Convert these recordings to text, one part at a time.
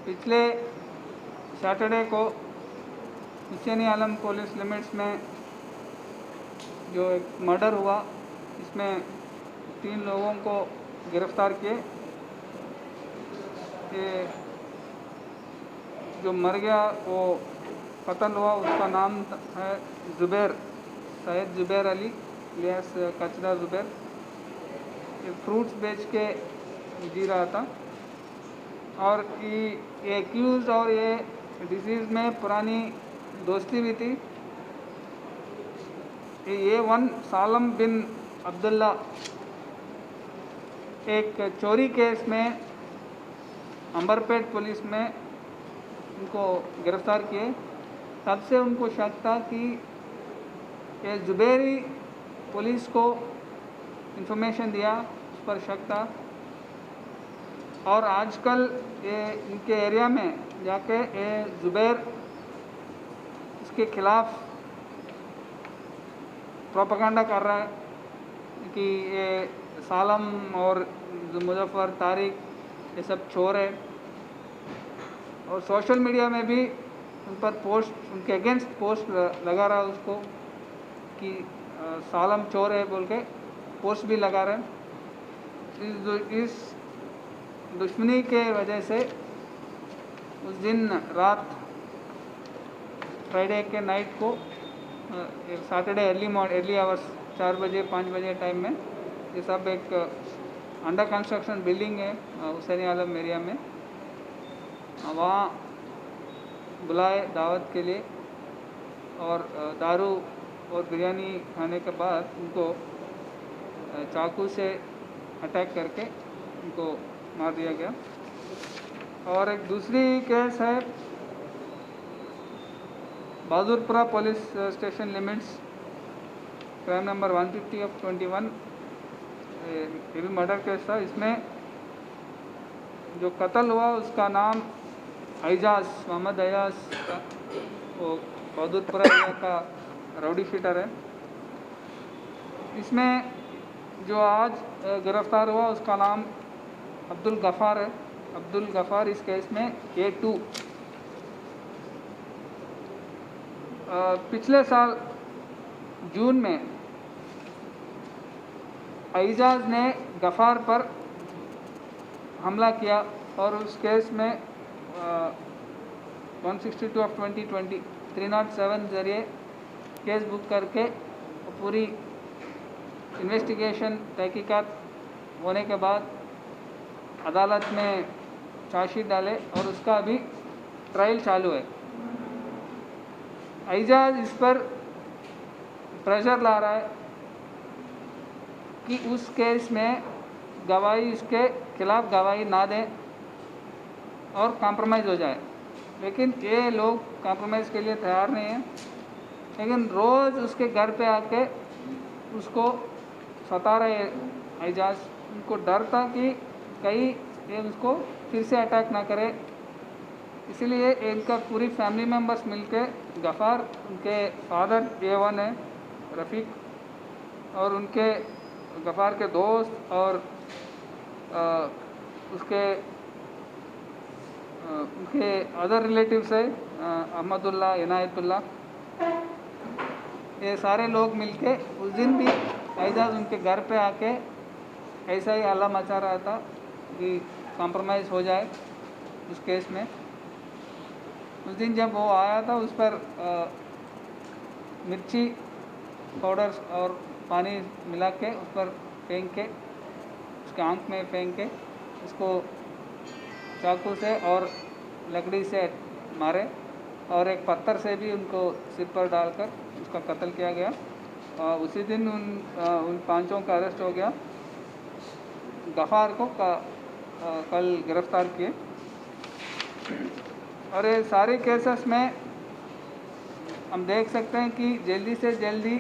पिछले सैटरडे को हुसैनी आलम police limits में जो एक मर्डर हुआ, इसमें 3 लोगों को गिरफ्तार किए। ये जो मर गया वो कत्ल हुआ, उसका नाम है ज़ुबैर, सैयद ज़ुबैर अली लियास कचरा ज़ुबैर। ये फ्रूट्स बेच के जी रहा था और ये एक्यूज़ और ये डिसीज़ में पुरानी दोस्ती भी थी। ये वन सालम बिन अब्दुल्ला एक चोरी केस में अंबरपेट पुलिस में उनको गिरफ्तार किए। तब से उनको शक था कि ये ज़ुबैरी पुलिस को इंफॉर्मेशन दिया, उस पर शक था। और आजकल ये इनके एरिया में जाके ये ज़ुबैर इसके खिलाफ प्रोपेगेंडा कर रहा है कि ये सालम और मुजफ्फर, तारिक ये सब चोर है। और सोशल मीडिया में भी उन पर पोस्ट, उनके अगेंस्ट पोस्ट लगा रहा है उसको कि सालम चोर है बोल के पोस्ट भी लगा रहे हैं। इस दुश्मनी के वजह से उस दिन रात फ्राइडे के नाइट को सैटरडे अर्ली आवर्स 4 बजे 5 बजे टाइम में, ये सब एक अंडर कंस्ट्रक्शन बिल्डिंग है हुसैनी आलम एरिया में, वहाँ बुलाए दावत के लिए और दारू और बिरयानी खाने के बाद उनको चाकू से अटैक करके उनको मार दिया गया। और एक दूसरी केस है Bahadurpura police station limits, crime number 150/21, ये भी मर्डर केस था। इसमें जो कत्ल हुआ उसका नाम एजाज, मोहम्मद एजाज, वो बहादुरपुरा एरिया का राउडी शीटर है। इसमें जो आज गिरफ्तार हुआ उसका नाम अब्दुल गफ़ार है। अब्दुल गफ़ार इस केस में A2। पिछले साल जून में एजाज ने गफ़ार पर हमला किया और उस केस में 162/2020 307 जरिए केस बुक करके पूरी इन्वेस्टिगेशन तहकीकात होने के बाद अदालत में चार्जशीट डाले और उसका अभी ट्रायल चालू है। एजाज इस पर प्रेशर ला रहा है कि उस केस में गवाही, इसके खिलाफ गवाही ना दें और कॉम्प्रोमाइज़ हो जाए, लेकिन ये लोग कॉम्प्रोमाइज़ के लिए तैयार नहीं हैं। लेकिन रोज़ उसके घर पे आके उसको सता रहे एजाज। उनको डर था कि कहीं ये उसको फिर से अटैक ना करे, इसीलिए इनका पूरी फैमिली मेम्बर्स मिलके गफ़ार, उनके फादर A1 है रफ़ीक, और उनके गफ़ार के दोस्त और उनके अदर रिलेटिव्स है अहमदुल्ला, इनायतुल्ला, ये सारे लोग मिलके उस दिन भी एजाज उनके घर पे आके ऐसा ही हल्ला मचा रहा था कि कॉम्प्रोमाइज़ हो जाए उस केस में। उस दिन जब वो आया था उस पर मिर्ची पाउडर और पानी मिला के उस पर फेंक के, उसके आँख में फेंक के उसको चाकू से और लकड़ी से मारे और एक पत्थर से भी उनको सिर पर डालकर उसका कत्ल किया गया। उसी दिन उन 5 का अरेस्ट हो गया। गफ़ार को कल गिरफ्तार किए। और ये सारे केसेस में हम देख सकते हैं कि जल्दी से जल्दी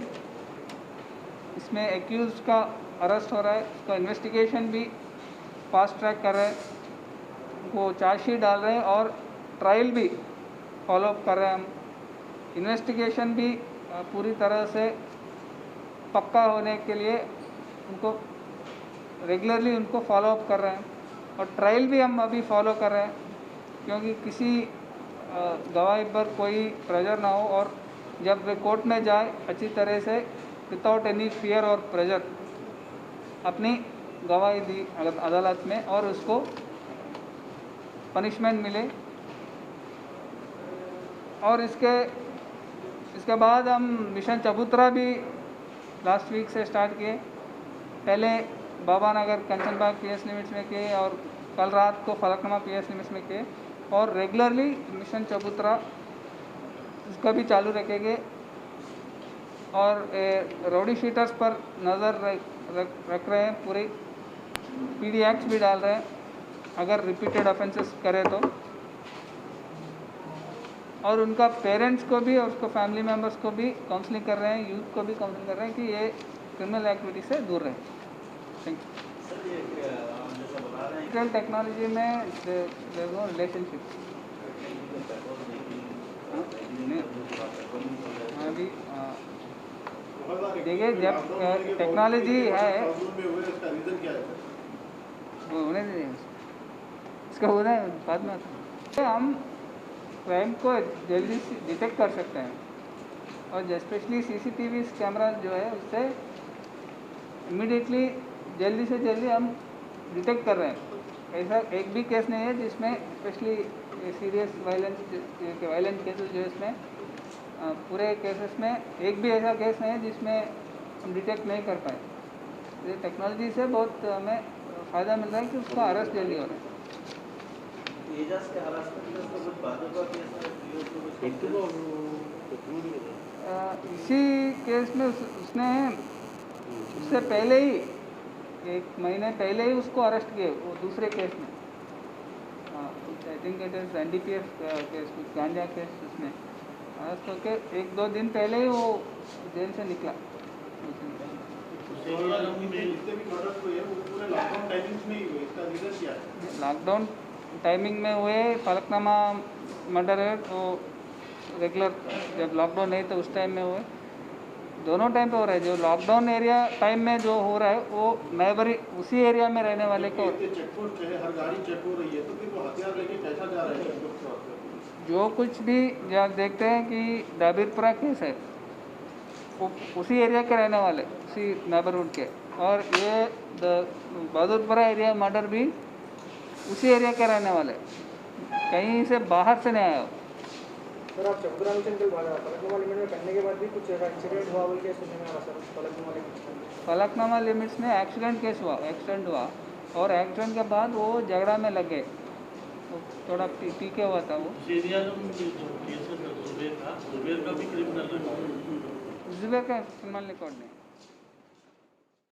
इसमें एक्यूज़ का अरेस्ट हो रहा है, उसका इन्वेस्टिगेशन भी फास्ट ट्रैक कर रहे हैं, वो चार्जशीट डाल रहे हैं और ट्रायल भी फॉलोअप कर रहे हैं हम। इन्वेस्टिगेशन भी पूरी तरह से पक्का होने के लिए उनको रेगुलरली उनको फॉलोअप कर रहे हैं और ट्रायल भी हम अभी फॉलो कर रहे हैं। क्योंकि किसी गवाही पर कोई प्रेशर ना हो और जब वे कोर्ट में जाए अच्छी तरह से विदाउट एनी फियर और प्रेशर अपनी गवाही दी अदालत में और उसको पनिशमेंट मिले। और इसके बाद हम मिशन चबूतरा भी लास्ट वीक से स्टार्ट किए। पहले बाबा नगर कंचनबाग पीएस लिमिट्स में किए और कल रात को फलकनुमा पीएस लिमिट्स में किए और रेगुलरली मिशन चबूतरा इसका भी चालू रखेंगे और रोडी शीटर्स पर नज़र रख रहे हैं। पूरी पीडी एक्ट भी डाल रहे हैं अगर रिपीटेड ऑफेंसेस करें तो, और उनका पेरेंट्स को भी और उसको फैमिली मेम्बर्स को भी काउंसलिंग कर रहे हैं, यूथ को भी काउंसलिंग कर रहे हैं कि ये क्रिमिनल एक्टिविटी से दूर रहें। Thank you. टेक्नोलॉजी में नो रिलेशनशिप अभी देखिए जब टेक्नोलॉजी है वो होने दीजिए, इसका होना है बाद में हम क्राइम को जल्दी से डिटेक्ट कर सकते हैं और स्पेशली सीसीटीवी कैमरा जो है उससे इमीडिएटली जल्दी से जल्दी हम डिटेक्ट कर रहे हैं। ऐसा एक भी केस नहीं है जिसमें स्पेशली सीरियस वायलेंस केसेस जो है इसमें पूरे केसेस में एक भी ऐसा केस नहीं है जिसमें हम डिटेक्ट नहीं कर पाए। ये टेक्नोलॉजी से बहुत हमें फ़ायदा मिल रहा है कि उसका अरेस्ट जल्दी हो रहा है। इसी केस में उसने उससे पहले ही 1 महीने पहले ही उसको अरेस्ट किए वो दूसरे केस में। I think it is NDPS case, गांजा केस। उसमें अरेस्ट होके 1-2 दिन पहले ही वो जेल से निकला। लॉकडाउन टाइमिंग में हुए फलकनुमा मर्डर है तो रेगुलर जब लॉकडाउन नहीं तो उस टाइम में हुए, दोनों टाइम पे हो रहा है। जो लॉकडाउन एरिया टाइम में जो हो रहा है वो नेबरी उसी एरिया में रहने वाले को हर गाड़ी चेक हो रही है तो फिर वो हथियार लेके कैसा जा रहा है। जो कुछ भी जब देखते हैं कि डाबिरपुरा केस है वो उसी एरिया के रहने वाले उसी नेबरहुड के, और ये बहादुरपुरा एरिया मर्डर भी उसी एरिया के रहने वाले, कहीं से बाहर से नहीं आया हो। सर आप चबूतरा मिशन के बाद फलकनुमा लिमिट में करने के बाद भी कुछ एक्सीडेंट हुआ बोल के सुनने में आ रहा सर। फलकनुमा लिमिट्स में एक्सीडेंट हुआ और एक्सीडेंट के बाद वो झगड़ा में लग गए, थोड़ा पी के हुआ था वो। जुबेर का क्रिमिनल रिकॉर्ड नहीं।